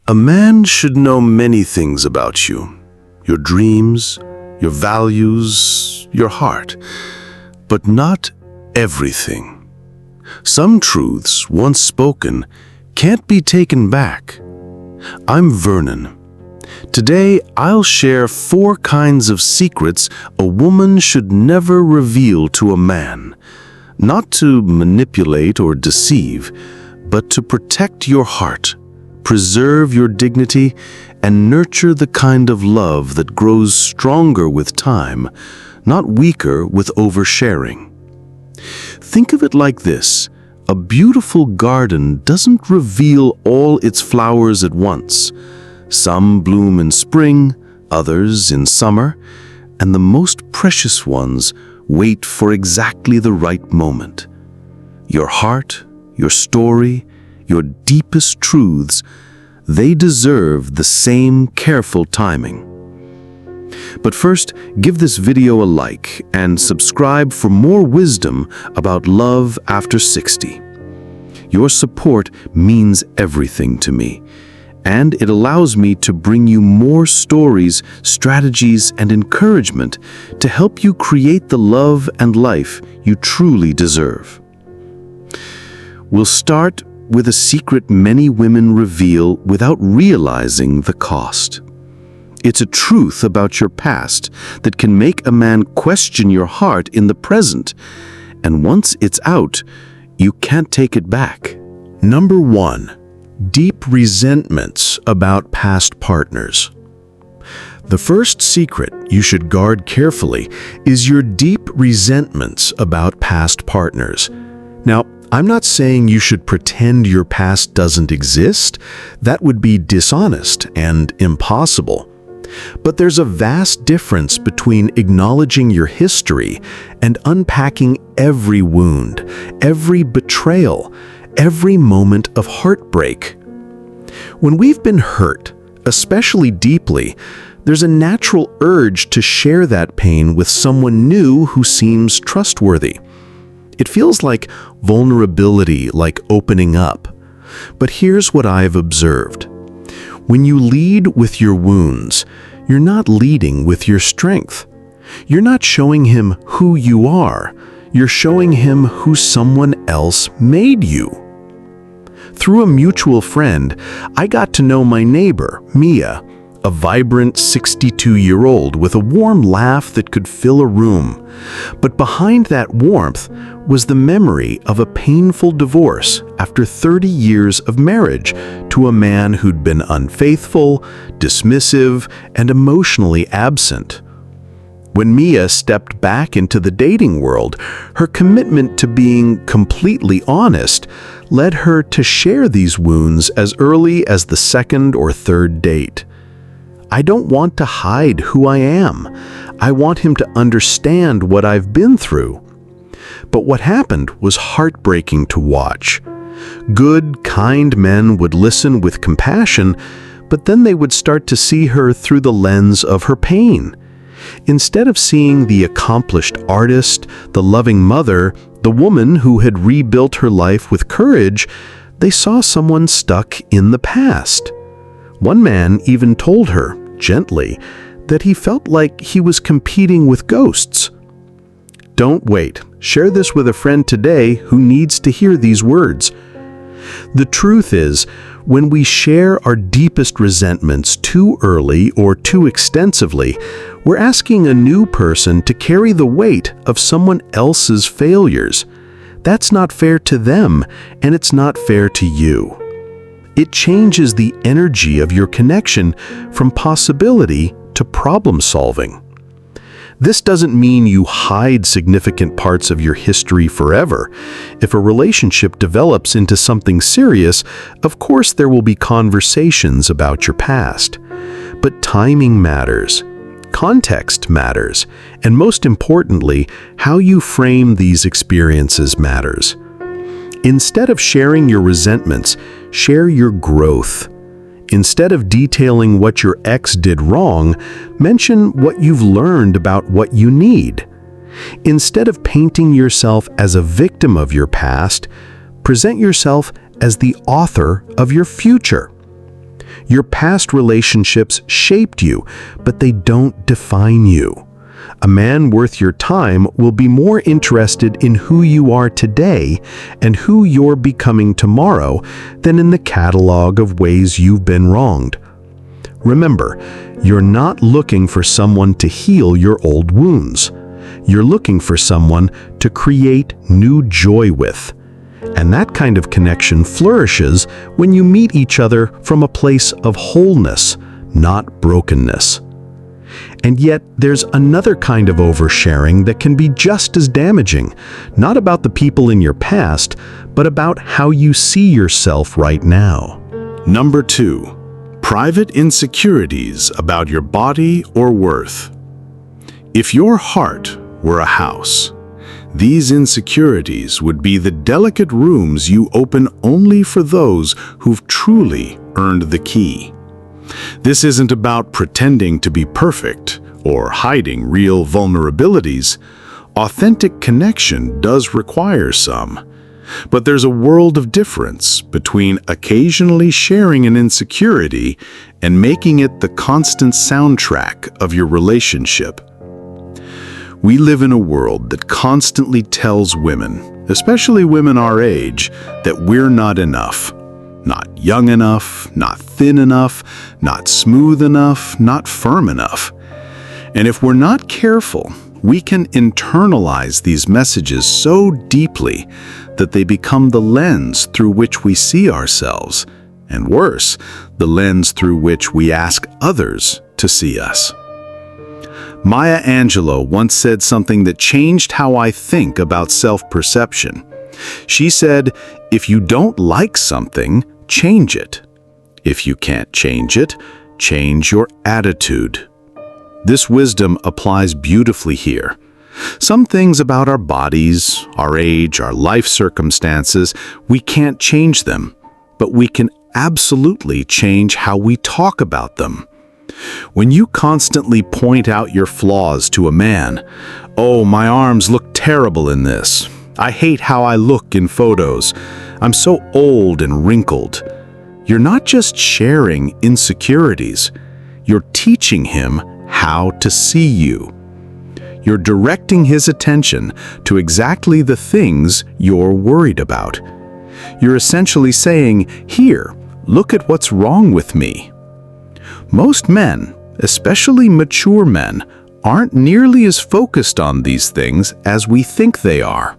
A man should know many things about you, your dreams, your values, your heart, but not everything. Some truths, once spoken, can't be taken back. I'm Vernon. Today, I'll share 4 kinds of secrets a woman should never reveal to a man, not to manipulate or deceive, but to protect your heart, preserve your dignity, and nurture the kind of love that grows stronger with time, not weaker with oversharing. Think of it like this: a beautiful garden doesn't reveal all its flowers at once. Some bloom in spring, others in summer, and the most precious ones wait for exactly the right moment. Your heart, your story, your deepest truths, they deserve the same careful timing. But first, give this video a like and subscribe for more wisdom about love after 60. Your support means everything to me, and it allows me to bring you more stories, strategies, and encouragement to help you create the love and life you truly deserve. We'll start with a secret many women reveal without realizing the cost. It's a truth about your past that can make a man question your heart in the present, and once it's out, you can't take it back. Number 1. Deep resentments about past partners. The first secret you should guard carefully is your deep resentments about past partners. Now, I'm not saying you should pretend your past doesn't exist. That would be dishonest and impossible. But there's a vast difference between acknowledging your history and unpacking every wound, every betrayal, every moment of heartbreak. When we've been hurt, especially deeply, there's a natural urge to share that pain with someone new who seems trustworthy. It feels like vulnerability, like opening up. But here's what I've observed. When you lead with your wounds, you're not leading with your strength. You're not showing him who you are. You're showing him who someone else made you. Through a mutual friend, I got to know my neighbor, Mia, a vibrant 62-year-old with a warm laugh that could fill a room. But behind that warmth was the memory of a painful divorce after 30 years of marriage to a man who'd been unfaithful, dismissive, and emotionally absent. When Mia stepped back into the dating world, her commitment to being completely honest led her to share these wounds as early as the 2nd or 3rd date. I don't want to hide who I am. I want him to understand what I've been through. But what happened was heartbreaking to watch. Good, kind men would listen with compassion, but then they would start to see her through the lens of her pain. Instead of seeing the accomplished artist, the loving mother, the woman who had rebuilt her life with courage, they saw someone stuck in the past. One man even told her, gently, that he felt like he was competing with ghosts. Don't wait. Share this with a friend today who needs to hear these words. The truth is, when we share our deepest resentments too early or too extensively, we're asking a new person to carry the weight of someone else's failures. That's not fair to them, and it's not fair to you. It changes the energy of your connection from possibility to problem solving. This doesn't mean you hide significant parts of your history forever. If a relationship develops into something serious, of course there will be conversations about your past. But timing matters. Context matters. And most importantly, how you frame these experiences matters. Instead of sharing your resentments, share your growth. Instead of detailing what your ex did wrong, mention what you've learned about what you need. Instead of painting yourself as a victim of your past, present yourself as the author of your future. Your past relationships shaped you, but they don't define you. A man worth your time will be more interested in who you are today and who you're becoming tomorrow than in the catalog of ways you've been wronged. Remember, you're not looking for someone to heal your old wounds. You're looking for someone to create new joy with. And that kind of connection flourishes when you meet each other from a place of wholeness, not brokenness. And yet, there's another kind of oversharing that can be just as damaging, not about the people in your past, but about how you see yourself right now. Number 2, private insecurities about your body or worth. If your heart were a house, these insecurities would be the delicate rooms you open only for those who've truly earned the key. This isn't about pretending to be perfect or hiding real vulnerabilities. Authentic connection does require some. But there's a world of difference between occasionally sharing an insecurity and making it the constant soundtrack of your relationship. We live in a world that constantly tells women, especially women our age, that we're not enough. Not young enough, not thin enough, not smooth enough, not firm enough. And if we're not careful, we can internalize these messages so deeply that they become the lens through which we see ourselves, and worse, the lens through which we ask others to see us. Maya Angelou once said something that changed how I think about self-perception. She said, "If you don't like something, change it. If you can't change it, change your attitude." This wisdom applies beautifully here. Some things about our bodies, our age, our life circumstances, we can't change them, but we can absolutely change how we talk about them. When you constantly point out your flaws to a man, "Oh, my arms look terrible in this. I hate how I look in photos. I'm so old and wrinkled." You're not just sharing insecurities. You're teaching him how to see you. You're directing his attention to exactly the things you're worried about. You're essentially saying, "Here, look at what's wrong with me." Most men, especially mature men, aren't nearly as focused on these things as we think they are.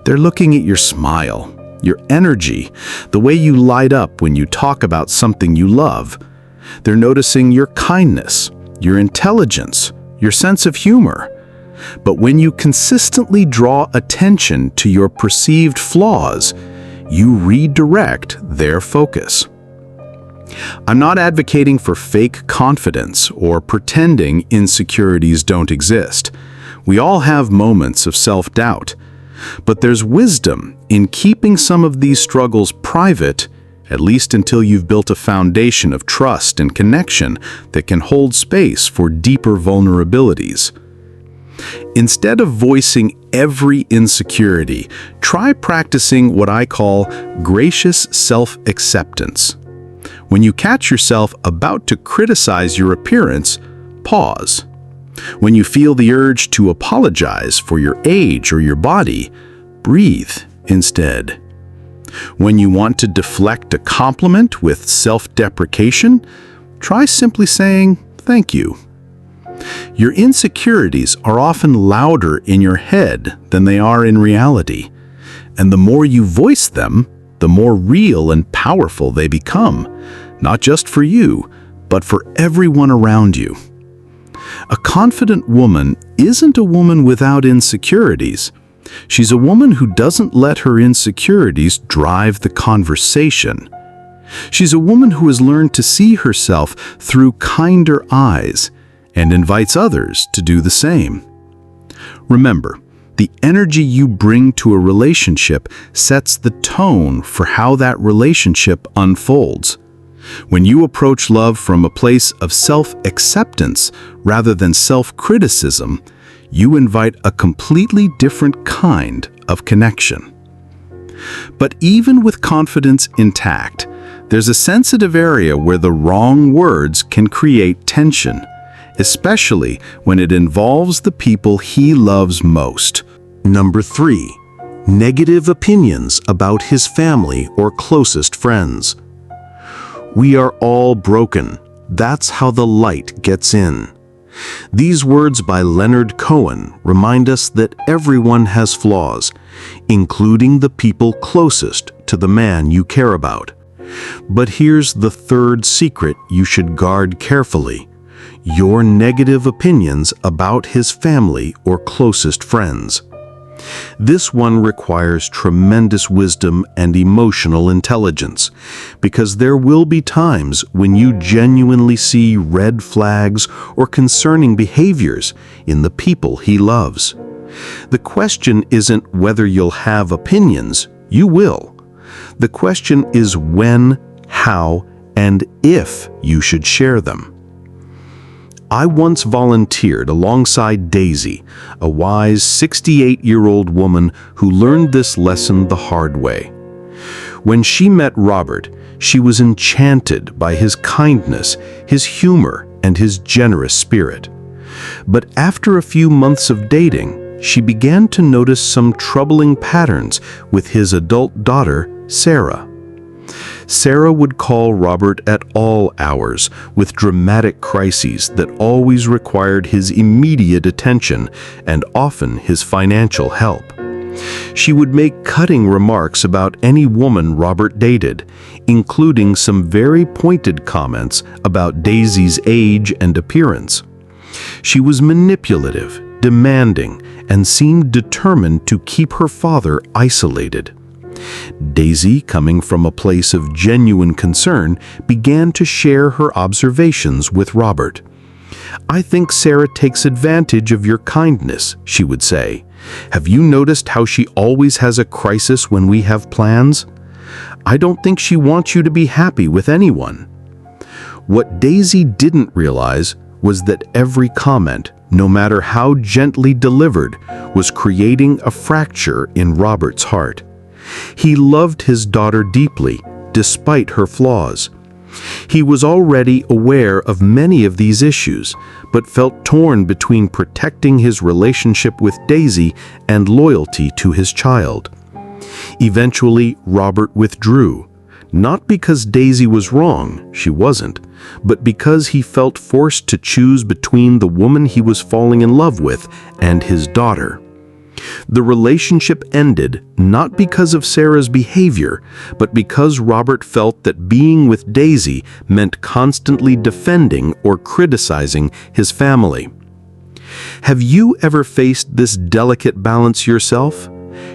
They're looking at your smile, your energy, the way you light up when you talk about something you love. They're noticing your kindness, your intelligence, your sense of humor. But when you consistently draw attention to your perceived flaws, you redirect their focus. I'm not advocating for fake confidence or pretending insecurities don't exist. We all have moments of self-doubt. But there's wisdom in keeping some of these struggles private, at least until you've built a foundation of trust and connection that can hold space for deeper vulnerabilities. Instead of voicing every insecurity, try practicing what I call gracious self-acceptance. When you catch yourself about to criticize your appearance, pause. When you feel the urge to apologize for your age or your body, breathe instead. When you want to deflect a compliment with self-deprecation, try simply saying, "Thank you." Your insecurities are often louder in your head than they are in reality, and the more you voice them, the more real and powerful they become, not just for you, but for everyone around you. A confident woman isn't a woman without insecurities. She's a woman who doesn't let her insecurities drive the conversation. She's a woman who has learned to see herself through kinder eyes and invites others to do the same. Remember, the energy you bring to a relationship sets the tone for how that relationship unfolds. When you approach love from a place of self-acceptance rather than self-criticism, you invite a completely different kind of connection. But even with confidence intact, There's a sensitive area where the wrong words can create tension, especially when it involves the people he loves most. Number 3. Negative opinions about his family or closest friends. We are all broken. That's how the light gets in. These words by Leonard Cohen remind us that everyone has flaws, including the people closest to the man you care about. But here's the third secret you should guard carefully: your negative opinions about his family or closest friends. This one requires tremendous wisdom and emotional intelligence, because there will be times when you genuinely see red flags or concerning behaviors in the people he loves. The question isn't whether you'll have opinions, you will. The question is when, how, and if you should share them. I once volunteered alongside Daisy, a wise 68-year-old woman who learned this lesson the hard way. When she met Robert, she was enchanted by his kindness, his humor, and his generous spirit. But after a few months of dating, she began to notice some troubling patterns with his adult daughter, Sarah. Sarah would call Robert at all hours with dramatic crises that always required his immediate attention and often his financial help. She would make cutting remarks about any woman Robert dated, including some very pointed comments about Daisy's age and appearance. She was manipulative, demanding, and seemed determined to keep her father isolated. Daisy, coming from a place of genuine concern, began to share her observations with Robert. "I think Sarah takes advantage of your kindness," she would say. "Have you noticed how she always has a crisis when we have plans? I don't think she wants you to be happy with anyone." What Daisy didn't realize was that every comment, no matter how gently delivered, was creating a fracture in Robert's heart. He loved his daughter deeply, despite her flaws. He was already aware of many of these issues, but felt torn between protecting his relationship with Daisy and loyalty to his child. Eventually, Robert withdrew, not because Daisy was wrong, she wasn't, but because he felt forced to choose between the woman he was falling in love with and his daughter. The relationship ended not because of Sarah's behavior, but because Robert felt that being with Daisy meant constantly defending or criticizing his family. Have you ever faced this delicate balance yourself?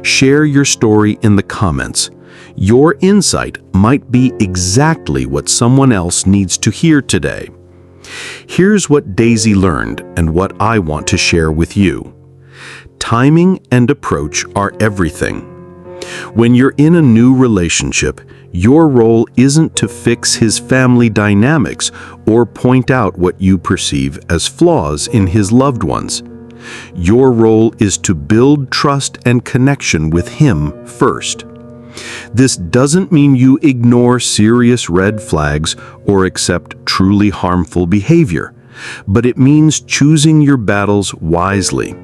Share your story in the comments. Your insight might be exactly what someone else needs to hear today. Here's what Daisy learned and what I want to share with you. Timing and approach are everything. When you're in a new relationship, your role isn't to fix his family dynamics or point out what you perceive as flaws in his loved ones. Your role is to build trust and connection with him first. This doesn't mean you ignore serious red flags or accept truly harmful behavior, but it means choosing your battles wisely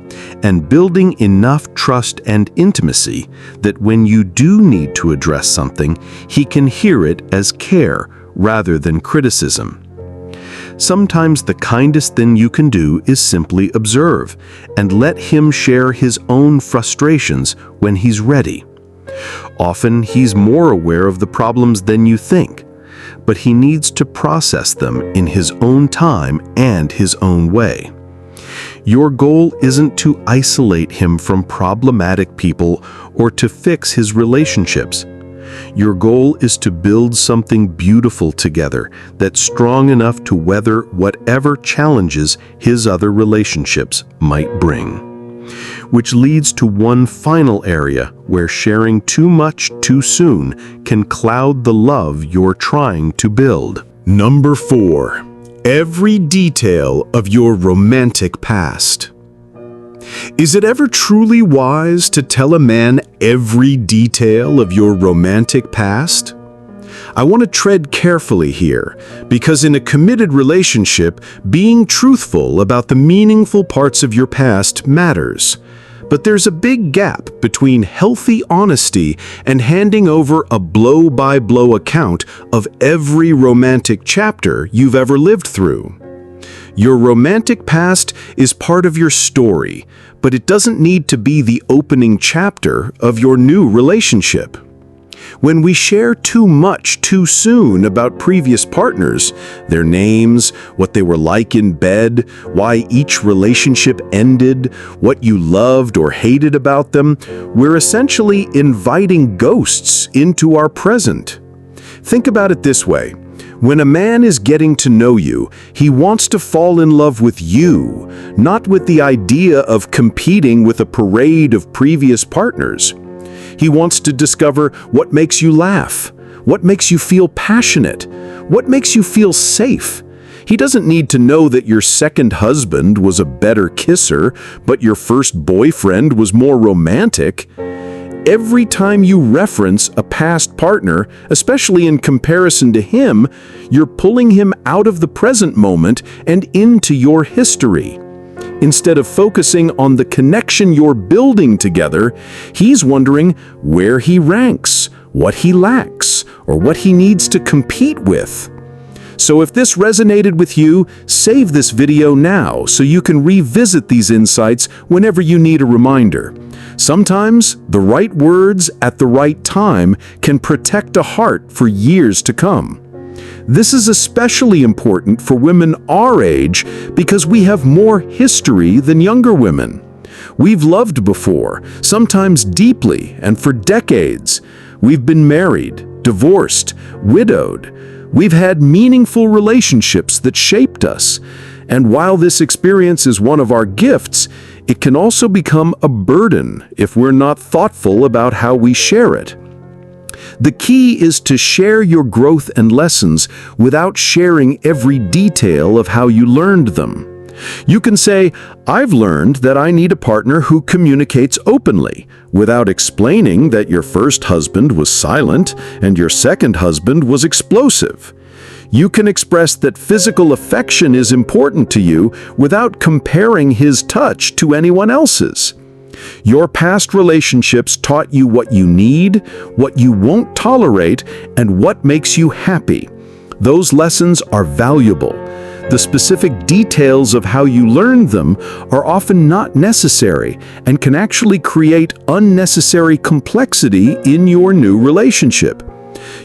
and building enough trust and intimacy that when you do need to address something, he can hear it as care rather than criticism. Sometimes the kindest thing you can do is simply observe and let him share his own frustrations when he's ready. Often he's more aware of the problems than you think, but he needs to process them in his own time and his own way. Your goal isn't to isolate him from problematic people or to fix his relationships. Your goal is to build something beautiful together that's strong enough to weather whatever challenges his other relationships might bring. Which leads to one final area where sharing too much too soon can cloud the love you're trying to build. Number 4. Every detail of your romantic past. Is it ever truly wise to tell a man every detail of your romantic past? I want to tread carefully here, because in a committed relationship, being truthful about the meaningful parts of your past matters. But there's a big gap between healthy honesty and handing over a blow-by-blow account of every romantic chapter you've ever lived through. Your romantic past is part of your story, but it doesn't need to be the opening chapter of your new relationship. When we share too much too soon about previous partners, their names, what they were like in bed, why each relationship ended, what you loved or hated about them, we're essentially inviting ghosts into our present. Think about it this way. When a man is getting to know you, he wants to fall in love with you, not with the idea of competing with a parade of previous partners. He wants to discover what makes you laugh, what makes you feel passionate, what makes you feel safe. He doesn't need to know that your second husband was a better kisser, but your first boyfriend was more romantic. Every time you reference a past partner, especially in comparison to him, you're pulling him out of the present moment and into your history. Instead of focusing on the connection you're building together, he's wondering where he ranks, what he lacks, or what he needs to compete with. So if this resonated with you, save this video now so you can revisit these insights whenever you need a reminder. Sometimes the right words at the right time can protect a heart for years to come. This is especially important for women our age because we have more history than younger women. We've loved before, sometimes deeply and for decades. We've been married, divorced, widowed. We've had meaningful relationships that shaped us. And while this experience is one of our gifts, it can also become a burden if we're not thoughtful about how we share it. The key is to share your growth and lessons without sharing every detail of how you learned them. You can say, "I've learned that I need a partner who communicates openly," without explaining that your first husband was silent and your second husband was explosive. You can express that physical affection is important to you without comparing his touch to anyone else's. Your past relationships taught you what you need, what you won't tolerate, and what makes you happy. Those lessons are valuable. The specific details of how you learned them are often not necessary and can actually create unnecessary complexity in your new relationship.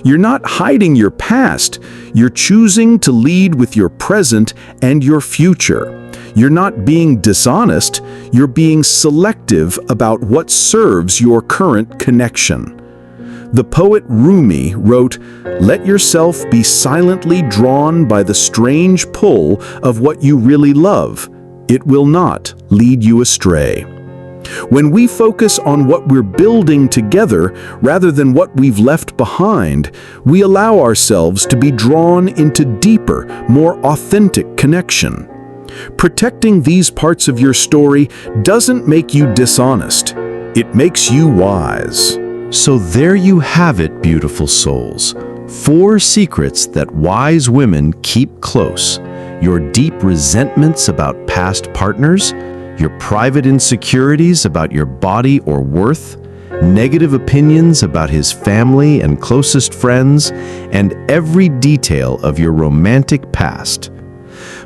You're not hiding your past, you're choosing to lead with your present and your future. You're not being dishonest, you're being selective about what serves your current connection. The poet Rumi wrote, "Let yourself be silently drawn by the strange pull of what you really love. It will not lead you astray." When we focus on what we're building together rather than what we've left behind, we allow ourselves to be drawn into deeper, more authentic connection. Protecting these parts of your story doesn't make you dishonest. It makes you wise. So there you have it, beautiful souls. 4 secrets that wise women keep close. Your deep resentments about past partners, your private insecurities about your body or worth, negative opinions about his family and closest friends, and every detail of your romantic past.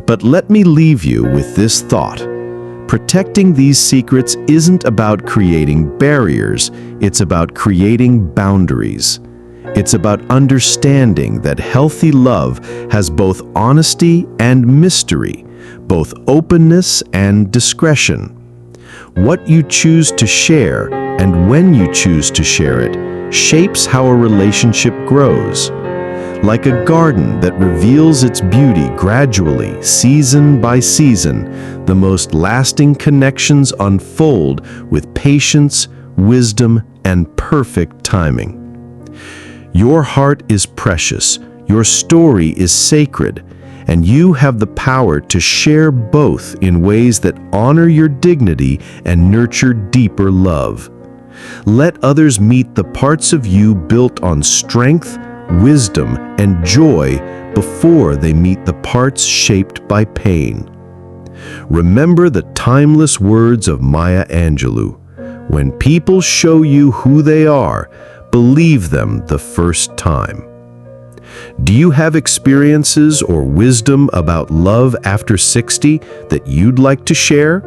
But let me leave you with this thought. Protecting these secrets isn't about creating barriers, it's about creating boundaries. It's about understanding that healthy love has both honesty and mystery, both openness and discretion. What you choose to share and when you choose to share it shapes how a relationship grows. Like a garden that reveals its beauty gradually, season by season, the most lasting connections unfold with patience, wisdom, and perfect timing. Your heart is precious, your story is sacred, and you have the power to share both in ways that honor your dignity and nurture deeper love. Let others meet the parts of you built on strength, wisdom, and joy before they meet the parts shaped by pain. Remember the timeless words of Maya Angelou: "When people show you who they are, believe them the first time." Do you have experiences or wisdom about love after 60 that you'd like to share?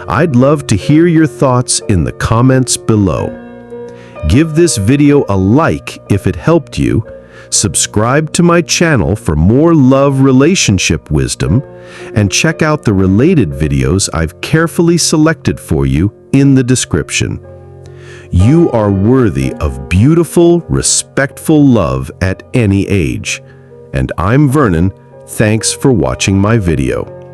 I'd love to hear your thoughts in the comments below. Give this video a like if it helped you, subscribe to my channel for more love relationship wisdom, and check out the related videos I've carefully selected for you in the description. You are worthy of beautiful, respectful love at any age. And I'm Vernon. Thanks for watching my video.